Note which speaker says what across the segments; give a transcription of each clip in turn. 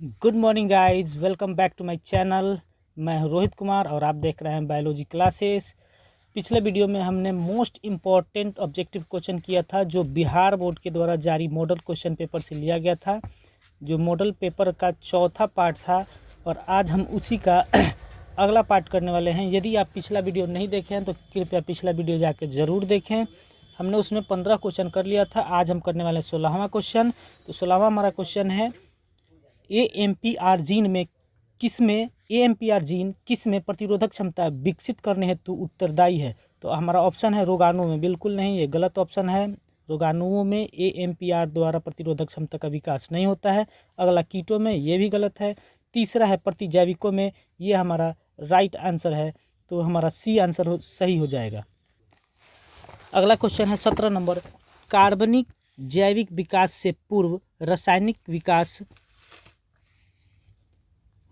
Speaker 1: Good morning guys, welcome back to my channel. मैं हूं रोहित कुमार और आप देख रहे हैं बायोलॉजी क्लासेस। पिछले वीडियो में हमने मोस्ट इम्पॉर्टेंट ऑब्जेक्टिव क्वेश्चन किया था जो बिहार बोर्ड के द्वारा जारी मॉडल क्वेश्चन पेपर से लिया गया था, जो मॉडल पेपर का चौथा पार्ट था। और आज हम उसी का अगला पार्ट करने वाले हैं। यदि आप पिछला वीडियो नहीं देखे हैं तो कृपया पिछला वीडियो जाके ज़रूर देखें। हमने उसमें 15 क्वेश्चन कर लिया था, आज हम करने वाले हैं 16वां क्वेश्चन। तो 16वां हमारा क्वेश्चन है AMPR जीन किस में प्रतिरोधक क्षमता विकसित करने हेतु उत्तरदायी है। तो हमारा ऑप्शन है रोगाणुओं में। बिल्कुल नहीं, ये गलत ऑप्शन है। रोगाणुओं में AMPR द्वारा प्रतिरोधक क्षमता का विकास नहीं होता है। अगला कीटों में, ये भी गलत है। तीसरा है प्रतिजैविकों में, ये हमारा राइट आंसर है। तो हमारा सी आंसर सही हो जाएगा। अगला क्वेश्चन है 17 नंबर, कार्बनिक जैविक विकास से पूर्व रासायनिक विकास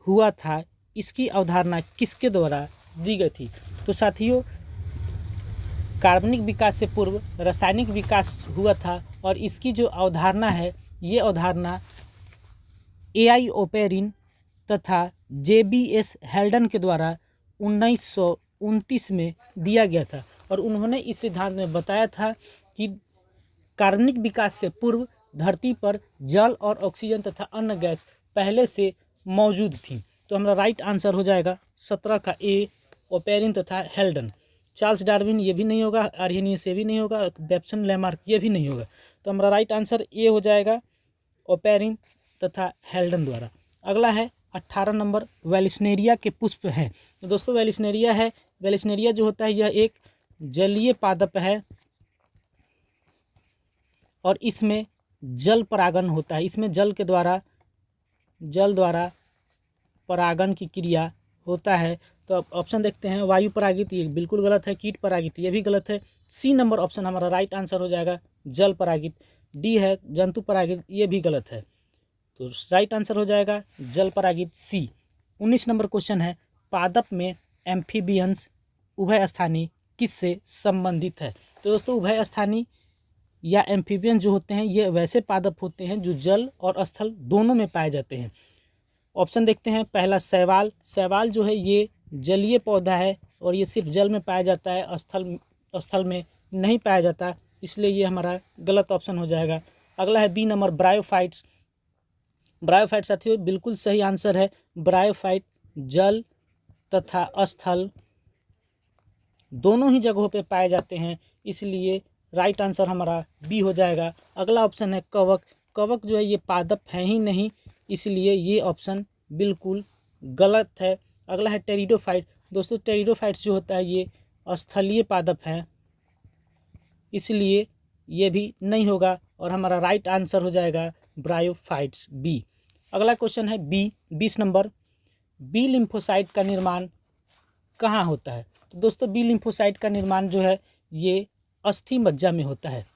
Speaker 1: हुआ था, इसकी अवधारणा किसके द्वारा दी गई थी। तो साथियों, कार्बनिक विकास से पूर्व रासायनिक विकास हुआ था और इसकी जो अवधारणा है, ये अवधारणा AI ओपेरिन तथा JBS हेल्डन के द्वारा 1929 में दिया गया था। और उन्होंने इस सिद्धांत में बताया था कि कार्बनिक विकास से पूर्व धरती पर जल और ऑक्सीजन तथा अन्य गैस पहले से मौजूद थी। तो हमारा राइट आंसर हो जाएगा 17 का ए, ओपेरिन तथा हेल्डन। चार्ल्स डार्विन ये भी नहीं होगा, आर्हेनियस ये भी नहीं होगा, बेप्सन लैमार्क ये भी नहीं होगा। तो हमारा राइट आंसर ए हो जाएगा, ओपेरिन तथा हेल्डन द्वारा। अगला है 18 नंबर, वेलिस्नेरिया के पुष्प हैं। तो दोस्तों वेलिस्नेरिया जो होता है यह एक जलीय पादप है और इसमें जल परागन होता है। इसमें जल द्वारा परागन की क्रिया होता है। तो अब ऑप्शन देखते हैं, वायु परागित ये बिल्कुल गलत है, कीट परागित ये भी गलत है। सी नंबर ऑप्शन हमारा राइट आंसर हो जाएगा, जल परागित। डी है जंतु परागित, ये भी गलत है। तो राइट आंसर हो जाएगा जल परागित, सी। 19 नंबर क्वेश्चन है, पादप में एम्फीबियंस उभय स्थानी किससे संबंधित है। तो दोस्तों उभय स्थानी या एम्फीबियन जो होते हैं ये वैसे पादप होते हैं जो जल और स्थल दोनों में पाए जाते हैं। ऑप्शन देखते हैं, पहला शैवाल जो है ये जलीय पौधा है और ये सिर्फ जल में पाया जाता है, स्थल में नहीं पाया जाता, इसलिए ये हमारा गलत ऑप्शन हो जाएगा। अगला है बी नंबर, ब्रायोफाइट्स साथियों बिल्कुल सही आंसर है। ब्रायोफाइट जल तथा स्थल दोनों ही जगहों पे पाए जाते हैं, इसलिए राइट आंसर हमारा बी हो जाएगा। अगला ऑप्शन है कवक जो है ये पादप है ही नहीं, इसलिए ये ऑप्शन बिल्कुल गलत है। अगला है टेरिडोफाइट। दोस्तों टेरिडोफाइट्स जो होता है ये स्थलीय पादप है, इसलिए ये भी नहीं होगा और हमारा राइट आंसर हो जाएगा ब्रायोफाइट्स, बी। अगला क्वेश्चन है बी, 20 नंबर, बी लिम्फोसाइट का निर्माण कहाँ होता है। तो दोस्तों बी लिम्फोसाइट का निर्माण जो है ये अस्थि मज्जा में होता है।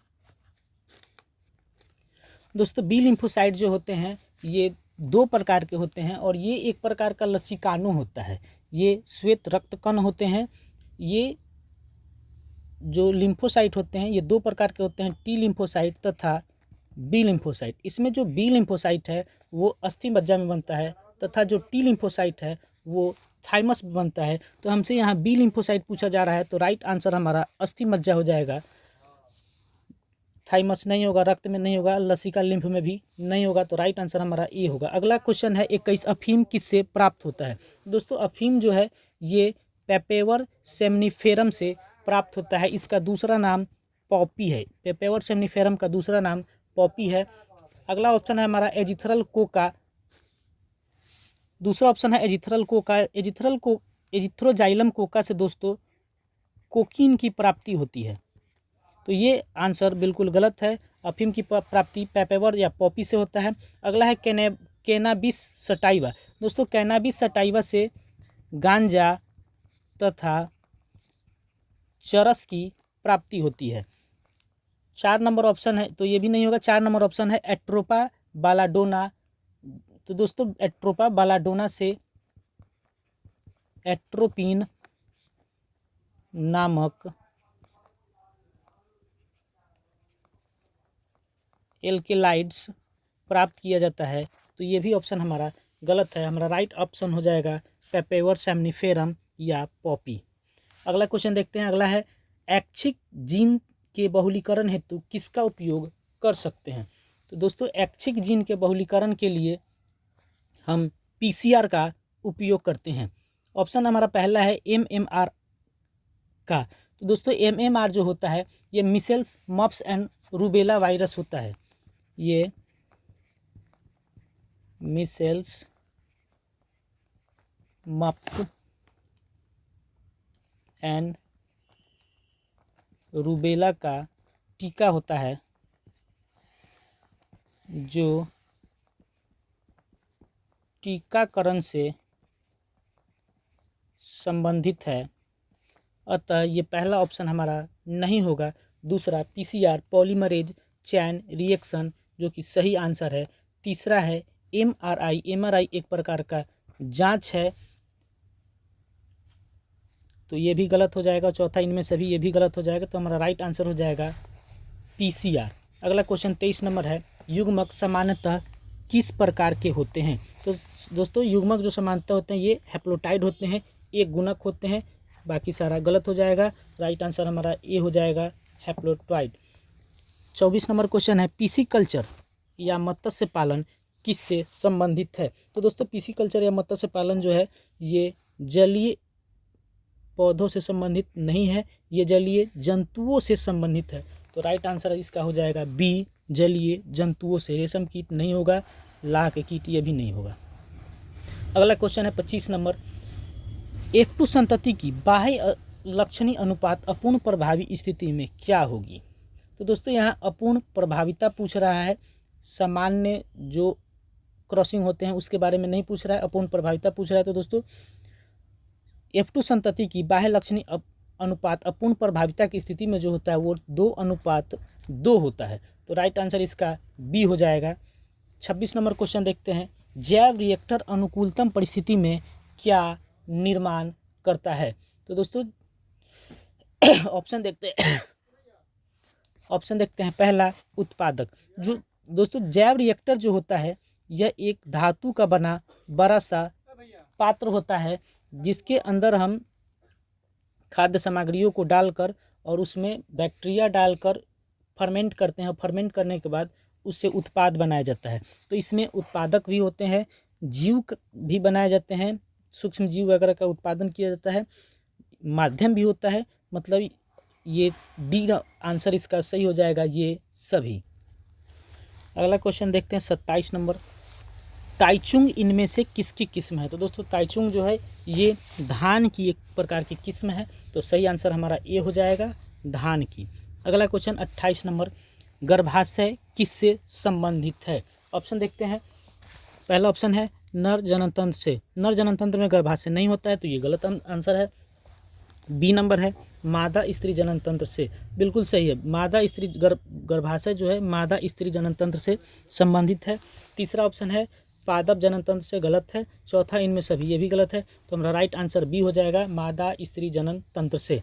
Speaker 1: दोस्तों बी लिम्फोसाइट जो होते हैं ये दो प्रकार के होते हैं और ये एक प्रकार का लसीकाणु होता है। ये श्वेत रक्त कण होते हैं। ये जो लिम्फोसाइट होते हैं ये दो प्रकार के होते हैं, टी लिम्फोसाइट तथा बी लिम्फोसाइट। इसमें जो बी लिम्फोसाइट है वो अस्थि मज्जा में बनता है तथा जो टी लिम्फोसाइट है वो थाइमस में बनता है। तो हमसे यहाँ बी लिम्फोसाइट पूछा जा रहा है, तो राइट आंसर हमारा अस्थि मज्जा हो जाएगा। थाइमस नहीं होगा, रक्त में नहीं होगा, लसिका लिम्फ में भी नहीं होगा, तो राइट आंसर हमारा ए होगा। अगला क्वेश्चन है 21, अफीम किससे प्राप्त होता है। दोस्तों अफीम जो है ये पेपेवर सेमनीफेरम से प्राप्त होता है। इसका दूसरा नाम पॉपी है। पेपेवर सेमनीफेरम का दूसरा नाम पॉपी है। अगला ऑप्शन है हमारा एजिथरल कोका। दूसरा ऑप्शन है एजिथरल कोका। एजिथ्रोजाइलम कोका से दोस्तों कोकीन की प्राप्ति होती है, तो ये आंसर बिल्कुल गलत है। अफीम की प्राप्ति पेपेवर या पॉपी से होता है। अगला है कैनाबिस सटाइवा। दोस्तों कैनाबिस सटाइवा से गांजा तथा चरस की प्राप्ति होती है। 4 नंबर ऑप्शन है, तो ये भी नहीं होगा। 4 नंबर ऑप्शन है एट्रोपा बालाडोना। तो दोस्तों एट्रोपा बालाडोना से एट्रोपिन नामक एल्केलाइड्स प्राप्त किया जाता है, तो ये भी ऑप्शन हमारा गलत है, हमारा राइट ऑप्शन हो जाएगा पेपेवर सैमनीफेरम या पॉपी। अगला क्वेश्चन देखते हैं। अगला है ऐच्छिक जीन के बहुलीकरण हेतु किसका उपयोग कर सकते हैं। तो दोस्तों ऐच्छिक जीन के बहुलीकरण के लिए हम PCR का उपयोग करते हैं। ऑप्शन हमारा पहला है MMR का। तो दोस्तों MMR जो होता है ये मिसेल्स मप्स एंड रूबेला वायरस होता है। ये मिसेल्स मप्स एंड रूबेला का टीका होता है जो टीकाकरण से संबंधित है। अतः ये पहला ऑप्शन हमारा नहीं होगा। दूसरा PCR पॉलीमरेज चैन रिएक्शन जो कि सही आंसर है। तीसरा है MRI एक प्रकार का जांच है, तो ये भी गलत हो जाएगा। चौथा इनमें सभी ये भी गलत हो जाएगा, तो हमारा राइट आंसर हो जाएगा PCR। अगला क्वेश्चन 23 नंबर है युग्मक सामान्यतः किस प्रकार के होते हैं। तो दोस्तों युग्मक जो सामान्यतः होते हैं ये हैप्लोटाइड होते हैं, एक गुणक होते हैं, बाकी सारा गलत हो जाएगा। राइट आंसर हमारा ए हो जाएगा हैप्लोटाइड। 24 नंबर क्वेश्चन है पिसिकल्चर या मत्स्य पालन किससे संबंधित है। तो दोस्तों पिसिकल्चर या मत्स्य पालन जो है ये जलीय पौधों से संबंधित नहीं है, ये जलीय जंतुओं से संबंधित है। तो राइट आंसर इसका हो जाएगा बी, जलीय जंतुओं से। रेशम कीट नहीं होगा, लाह के कीट ये भी नहीं होगा। अगला क्वेश्चन है 25 नंबर F2 संतति की बाह्य लक्षणी अनुपात अपूर्ण प्रभावी स्थिति में क्या होगी। तो दोस्तों यहाँ अपूर्ण प्रभाविता पूछ रहा है, सामान्य जो क्रॉसिंग होते हैं उसके बारे में नहीं पूछ रहा है, अपूर्ण प्रभाविता पूछ रहा है। तो दोस्तों F2 संतति की बाह्य लक्षणी अनुपात अपूर्ण प्रभाविता की स्थिति में जो होता है वो 2:2 होता है। तो राइट आंसर इसका बी हो जाएगा। 26 नंबर क्वेश्चन देखते हैं जैव रिएक्टर अनुकूलतम परिस्थिति में क्या निर्माण करता है। तो दोस्तों ऑप्शन देखते हैं पहला उत्पादक। जो दोस्तों जैव रिएक्टर जो होता है यह एक धातु का बना बड़ा सा पात्र होता है जिसके अंदर हम खाद्य सामग्रियों को डालकर और उसमें बैक्टीरिया डालकर फर्मेंट करते हैं। फर्मेंट करने के बाद उससे उत्पाद बनाया जाता है। तो इसमें उत्पादक भी होते हैं, जीव भी बनाए जाते हैं, सूक्ष्म जीव वगैरह का उत्पादन किया जाता है, माध्यम भी होता है। मतलब ये डी आंसर इसका सही हो जाएगा, ये सभी। अगला क्वेश्चन देखते हैं 27 नंबर ताइचुंग इनमें से किसकी किस्म है। तो दोस्तों ताइचुंग जो है ये धान की एक प्रकार की किस्म है, तो सही आंसर हमारा ए हो जाएगा, धान की। अगला क्वेश्चन 28 नंबर गर्भाशय किससे संबंधित है। ऑप्शन देखते हैं। पहला ऑप्शन है नर जननतंत्र से। नर जननतंत्र में गर्भाशय नहीं होता है, तो ये गलत आंसर है। बी नंबर है मादा स्त्री जननतंत्र से, बिल्कुल सही है। मादा स्त्री गर्भाशय जो है मादा स्त्री जननतंत्र से संबंधित है। तीसरा ऑप्शन है पादप जननतंत्र से, गलत है। चौथा इनमें सभी ये भी गलत है, तो हमारा राइट आंसर बी हो जाएगा, मादा स्त्री जननतंत्र से।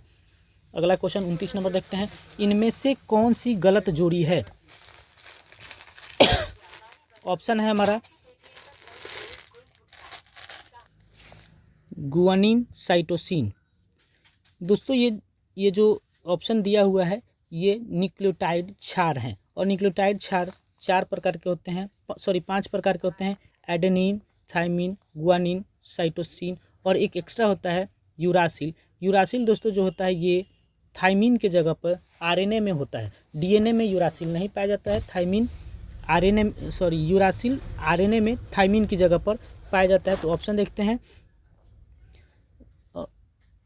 Speaker 1: अगला क्वेश्चन 29 नंबर देखते हैं इनमें से कौन सी गलत जोड़ी है। ऑप्शन है हमारा गुआनिन साइटोसिन। दोस्तों ये जो ऑप्शन दिया हुआ है ये न्यूक्लियोटाइड क्षार हैं, और न्यूक्लियोटाइड क्षार 4 प्रकार के होते हैं, 5 प्रकार के होते हैं। एडेनिन, थाइमिन, गुआनिन, साइटोसिन और एक एक्स्ट्रा होता है यूरासिल। यूरासिल दोस्तों जो होता है ये थाइमिन के जगह पर आरएनए में होता है, डीएनए में यूरासिल नहीं पाया जाता है। यूरासिल आरएनए में थाइमिन की जगह पर पाया जाता है। तो ऑप्शन देखते हैं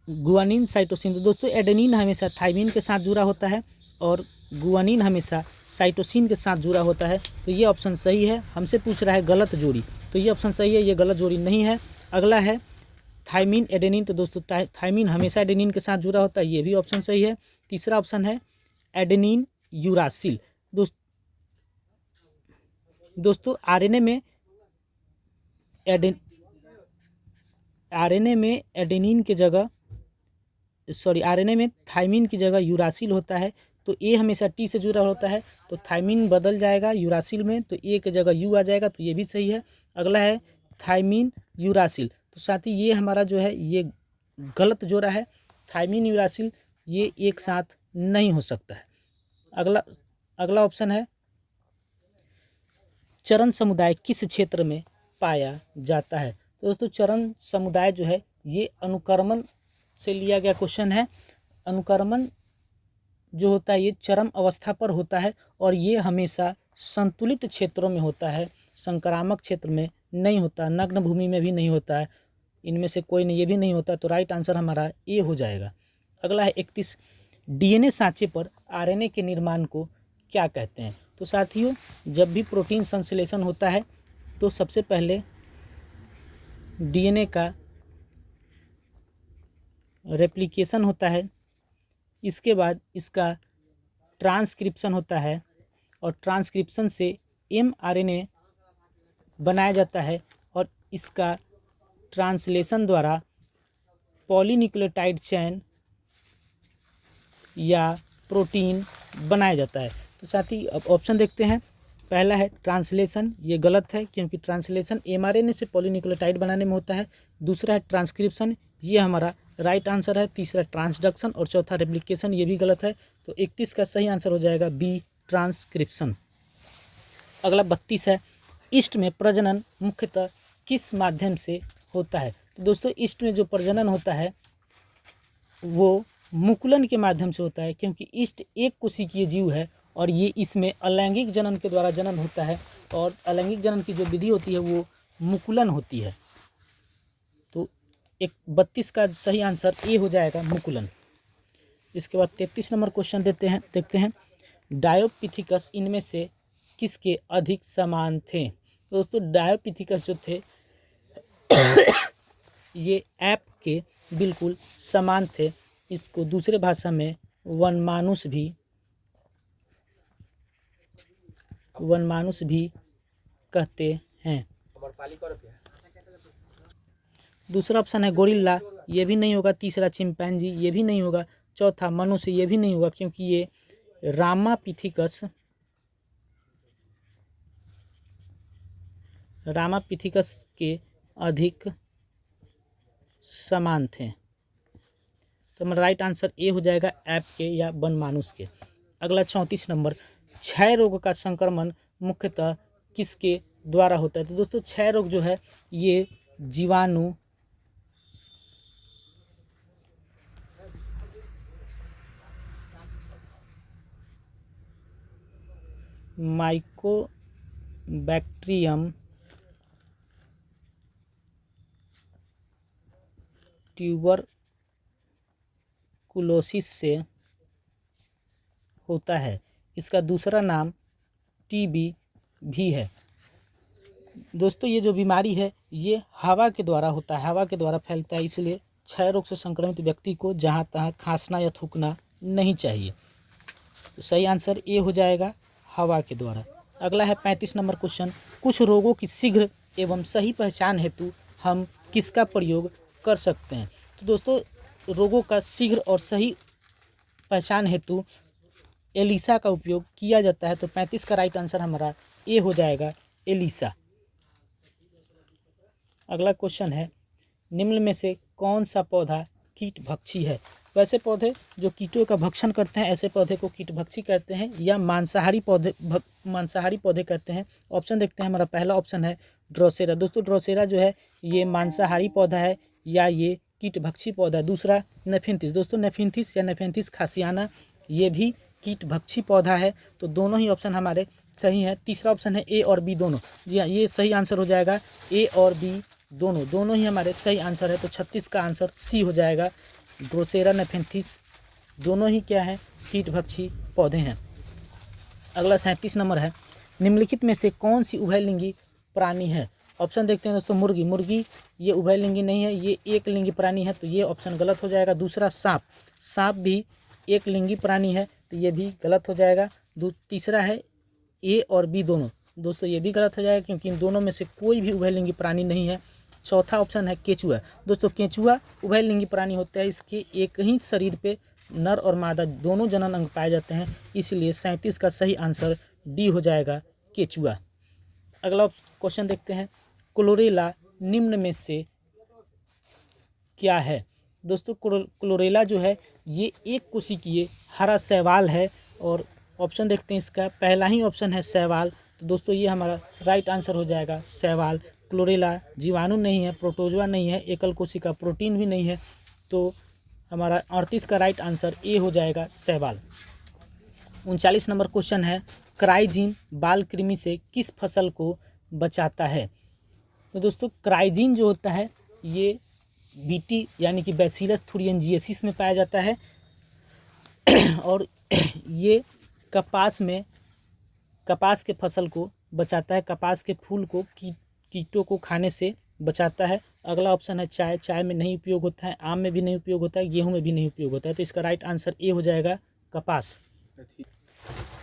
Speaker 1: गुआनिन साइटोसिन। तो दोस्तों एडेनिन हमेशा थाइमिन के साथ जुड़ा होता है और गुआनिन हमेशा साइटोसिन के साथ जुड़ा होता है, तो ये ऑप्शन सही है। हमसे पूछ रहा है गलत जोड़ी, तो ये ऑप्शन सही है, ये गलत जोड़ी नहीं है। अगला है थाइमिन एडेनिन। तो दोस्तों थाइमिन हमेशा एडेनिन के साथ जुड़ा होता है, ये भी ऑप्शन सही है। तीसरा ऑप्शन है एडेनिन यूरासिल। दोस्तों आरएनए में एडेनिन के जगह आरएनए में थाइमिन की जगह यूरासिल होता है, तो ए हमेशा टी से जुड़ा होता है, तो थाइमिन बदल जाएगा यूरासिल में, तो ए की जगह यू आ जाएगा, तो ये भी सही है। अगला है थायमीन यूरासिल। तो साथ ही ये हमारा जो है ये गलत जोड़ा है, थायमीन यूरासिल ये एक साथ नहीं हो सकता है। अगला ऑप्शन है चरण समुदाय किस क्षेत्र में पाया जाता है। तो दोस्तों चरण समुदाय जो है ये अनुक्रमण से लिया गया क्वेश्चन है। अनुक्रमण जो होता है ये चरम अवस्था पर होता है और ये हमेशा संतुलित क्षेत्रों में होता है, संक्रामक क्षेत्र में नहीं होता, नग्न भूमि में भी नहीं होता है, इनमें से कोई नहीं, ये भी नहीं होता। तो राइट आंसर हमारा ए हो जाएगा। अगला है 31, डीएनए सांचे पर आरएनए के निर्माण को क्या कहते हैं। तो साथियों जब भी प्रोटीन संश्लेषण होता है तो सबसे पहले डीएनए का रेप्लिकेशन होता है, इसके बाद इसका ट्रांसक्रिप्शन होता है और ट्रांसक्रिप्शन से एमआरएनए बनाया जाता है और इसका ट्रांसलेशन द्वारा पॉलीन्यूक्लियोटाइड चेन या प्रोटीन बनाया जाता है। तो साथ ही अब ऑप्शन देखते हैं। पहला है ट्रांसलेशन, ये गलत है क्योंकि ट्रांसलेशन एमआरएनए से पॉलीन्यूक्लियोटाइड बनाने में होता है। दूसरा है ट्रांसक्रिप्शन, ये हमारा राइट आंसर है। तीसरा ट्रांसडक्शन और चौथा रेप्लिकेशन, ये भी गलत है। तो 31 का सही आंसर हो जाएगा बी, ट्रांसक्रिप्शन। अगला 32 है, ईस्ट में प्रजनन मुख्यतः किस माध्यम से होता है। तो दोस्तों ईस्ट में जो प्रजनन होता है वो मुकुलन के माध्यम से होता है, क्योंकि ईस्ट एक कोशिकीय जीव है और ये इसमें अलैंगिक जनन के द्वारा जनन होता है और अलैंगिक जनन की जो विधि होती है वो मुकुलन होती है। तो 32 का सही आंसर ए हो जाएगा, मुकुलन। इसके बाद 33 नंबर क्वेश्चन देखते हैं डायोपिथिकस इनमें से किसके अधिक समान थे। दोस्तों डायोपिथिकस जो थे ये ऐप के बिल्कुल समान थे। इसको दूसरे भाषा में वनमानुष भी कहते हैं। दूसरा ऑप्शन है गोरिल्ला, ये भी नहीं होगा। तीसरा चिंपैंजी, ये भी नहीं होगा। चौथा मनुष्य, ये भी नहीं होगा क्योंकि ये रामापिथिकस के अधिक समान थे। तो हमारा राइट आंसर ए हो जाएगा, ऐप के या वनमानुष के। अगला 34 नंबर, क्षय रोग का संक्रमण मुख्यतः किसके द्वारा होता है। तो दोस्तों क्षय रोग जो है ये जीवाणु माइकोबैक्टीरियम ट्यूबरकुलोसिस से होता है। इसका दूसरा नाम टीबी भी है। दोस्तों ये जो बीमारी है ये हवा के द्वारा होता है, हवा के द्वारा फैलता है, इसलिए क्षय रोग से संक्रमित व्यक्ति को जहाँ तहाँ खांसना या थूकना नहीं चाहिए। तो सही आंसर ए हो जाएगा, हवा के द्वारा। अगला है 35 नंबर क्वेश्चन, कुछ रोगों की शीघ्र एवं सही पहचान हेतु हम किसका प्रयोग कर सकते हैं। तो दोस्तों रोगों का शीघ्र और सही पहचान हेतु एलिसा का उपयोग किया जाता है। तो 35 का राइट आंसर हमारा ए हो जाएगा, एलिसा। अगला क्वेश्चन है, निम्न में से कौन सा पौधा कीटभक्षी है। वैसे पौधे जो कीटों का भक्षण करते हैं ऐसे पौधे को कीटभक्षी कहते हैं या मांसाहारी पौधे कहते हैं। ऑप्शन देखते हैं। हमारा पहला ऑप्शन है ड्रोसेरा। दोस्तों ड्रोसेरा जो है ये मांसाहारी पौधा है या ये कीटभक्षी पौधा है। दूसरा नेफेंथिस, दोस्तों नेफेंथिस या नेफेंथिस खासियाना ये भी कीटभक्षी पौधा है। तो दोनों ही ऑप्शन हमारे सही हैं। तीसरा ऑप्शन है ए और बी दोनों, जी हाँ ये सही आंसर हो जाएगा, ए और बी दोनों ही हमारे सही आंसर है। तो 36 का आंसर सी हो जाएगा, ड्रोसेरा नेफेंथिस दोनों ही क्या है, कीटभक्षी पौधे हैं। अगला 37 नंबर है, निम्नलिखित में से कौन सी उभयलिंगी प्राणी है। ऑप्शन देखते हैं दोस्तों। मुर्गी ये उभयलिंगी नहीं है, ये एक लिंगी प्राणी है, तो ये ऑप्शन गलत हो जाएगा। दूसरा सांप भी एक लिंगी प्राणी है, तो ये भी गलत हो जाएगा। तीसरा है ए और बी दोस्तों ये भी गलत हो जाएगा क्योंकि इन दोनों में से कोई भी उभयलिंगी प्राणी नहीं है। चौथा ऑप्शन है केचुआ। दोस्तों केचुआ उभयलिंगी प्राणी होता है, इसके एक ही शरीर पे नर और मादा दोनों जनन अंग पाए जाते हैं, इसलिए 37 का सही आंसर डी हो जाएगा, केचुआ। अगला क्वेश्चन देखते हैं, क्लोरेला निम्न में से क्या है। दोस्तों क्लोरेला जो है ये एक कोशिकीय हरा शैवाल है और ऑप्शन देखते हैं इसका, पहला ही ऑप्शन है शैवाल। तो दोस्तों ये हमारा राइट आंसर हो जाएगा शैवाल। क्लोरेला जीवाणु नहीं है, प्रोटोजोआ नहीं है, एकल कोशिका प्रोटीन भी नहीं है, तो हमारा 38 का राइट आंसर ए हो जाएगा शैवाल। 39 नंबर क्वेश्चन है, क्राइजीन बाल कृमि से किस फसल को बचाता है। तो दोस्तों क्राइजीन जो होता है ये बीटी यानी कि बैसिलस थुरिंजिएसिस में पाया जाता है और ये कपास के फसल को बचाता है, कपास के फूल को कीटों को खाने से बचाता है। अगला ऑप्शन है चाय में नहीं उपयोग होता है, आम में भी नहीं उपयोग होता है, गेहूं में भी नहीं उपयोग होता है, तो इसका राइट आंसर ए हो जाएगा कपास।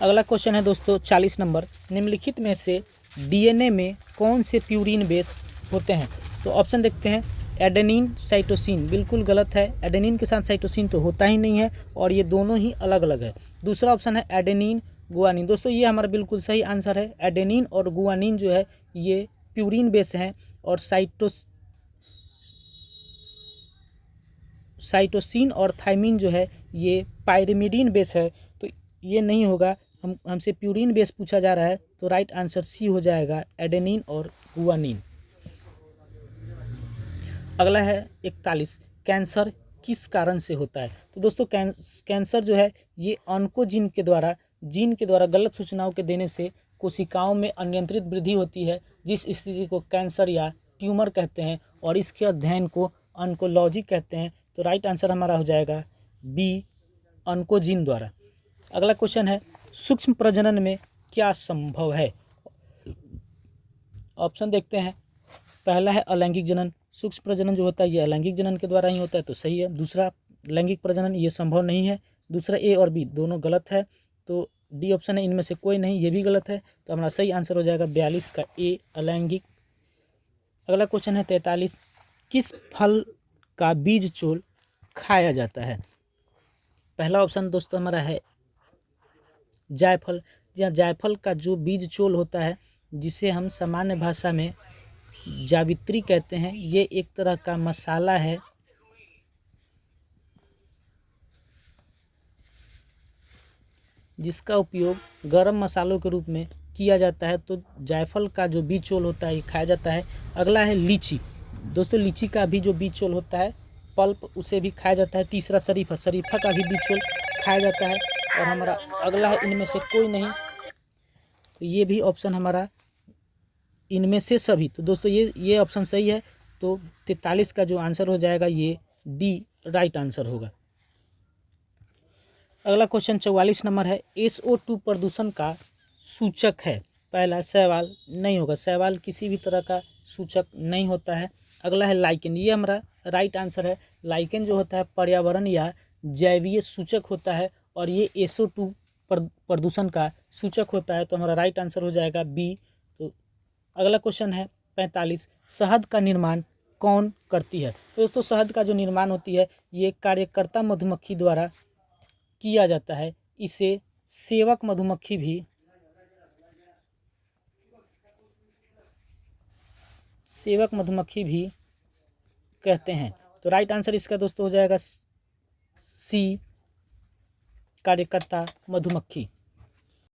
Speaker 1: अगला क्वेश्चन है दोस्तों 40 नंबर, निम्नलिखित में से डीएनए में कौन से प्यूरिन बेस होते हैं। तो ऑप्शन देखते हैं, एडेनिन साइटोसिन, बिल्कुल गलत है, एडेनिन के साथ साइटोसिन तो होता ही नहीं है और ये दोनों ही अलग अलग है। दूसरा ऑप्शन है एडेनिन गुआनिन, दोस्तों ये हमारा बिल्कुल सही आंसर है। एडेनिन और गुआनिन जो है ये प्यूरिन बेस हैं और साइटोसिन और थाइमिन जो है ये पायरिमिडीन बेस है, तो ये नहीं होगा। हमसे प्यूरिन बेस पूछा जा रहा है, तो राइट आंसर सी हो जाएगा एडेनिन और गुआनिन। अगला है 41, कैंसर किस कारण से होता है। तो दोस्तों कैंसर जो है ये ऑन्कोजीन के द्वारा गलत सूचनाओं के देने से कोशिकाओं में अनियंत्रित वृद्धि होती है, जिस स्थिति को कैंसर या ट्यूमर कहते हैं और इसके अध्ययन को ऑन्कोलॉजी कहते हैं। तो राइट आंसर हमारा हो जाएगा बी, ऑन्कोजीन द्वारा। अगला क्वेश्चन है, सूक्ष्म प्रजनन में क्या संभव है। ऑप्शन देखते हैं, पहला है अलैंगिक जनन, सूक्ष्म प्रजनन जो होता है ये अलैंगिक जनन के द्वारा ही होता है, तो सही है। दूसरा लैंगिक प्रजनन, ये संभव नहीं है। दूसरा ए और बी दोनों गलत है, तो डी ऑप्शन है इनमें से कोई नहीं, ये भी गलत है, तो हमारा सही आंसर हो जाएगा 42 का ए, अलैंगिक। अगला क्वेश्चन है 43, किस फल का बीज चोल खाया जाता है। पहला ऑप्शन दोस्तों हमारा है जायफल। जी हाँ, जायफल का जो बीज चोल होता है, जिसे हम सामान्य भाषा में जावित्री कहते हैं, ये एक तरह का मसाला है जिसका उपयोग गरम मसालों के रूप में किया जाता है, तो जायफल का जो बीज चोल होता है ये खाया जाता है। अगला है लीची, दोस्तों लीची का भी जो बीज चोल होता है पल्प, उसे भी खाया जाता है। तीसरा शरीफा का भी बीज चोल खाया जाता है। और हमारा अगला है इनमें से कोई नहीं, तो ये भी ऑप्शन हमारा इनमें से सभी, तो दोस्तों ये ऑप्शन सही है, तो 43 का जो आंसर हो जाएगा ये डी राइट आंसर होगा। अगला क्वेश्चन 44 नंबर है, SO2 प्रदूषण का सूचक है। पहला शैवाल, नहीं होगा, शैवाल किसी भी तरह का सूचक नहीं होता है। अगला है लाइकेन, ये हमारा राइट आंसर है। लाइकेन जो होता है पर्यावरण या जैवीय सूचक होता है और ये SO2 प्रदूषण का सूचक होता है, तो हमारा राइट आंसर हो जाएगा बी। तो अगला क्वेश्चन है 45, शहद का निर्माण कौन करती है। तो दोस्तों शहद का जो निर्माण होती है ये कार्यकर्ता मधुमक्खी द्वारा किया जाता है, इसे सेवक मधुमक्खी भी कहते हैं। तो राइट आंसर इसका दोस्तों हो जाएगा सी, कार्यकर्ता मधुमक्खी।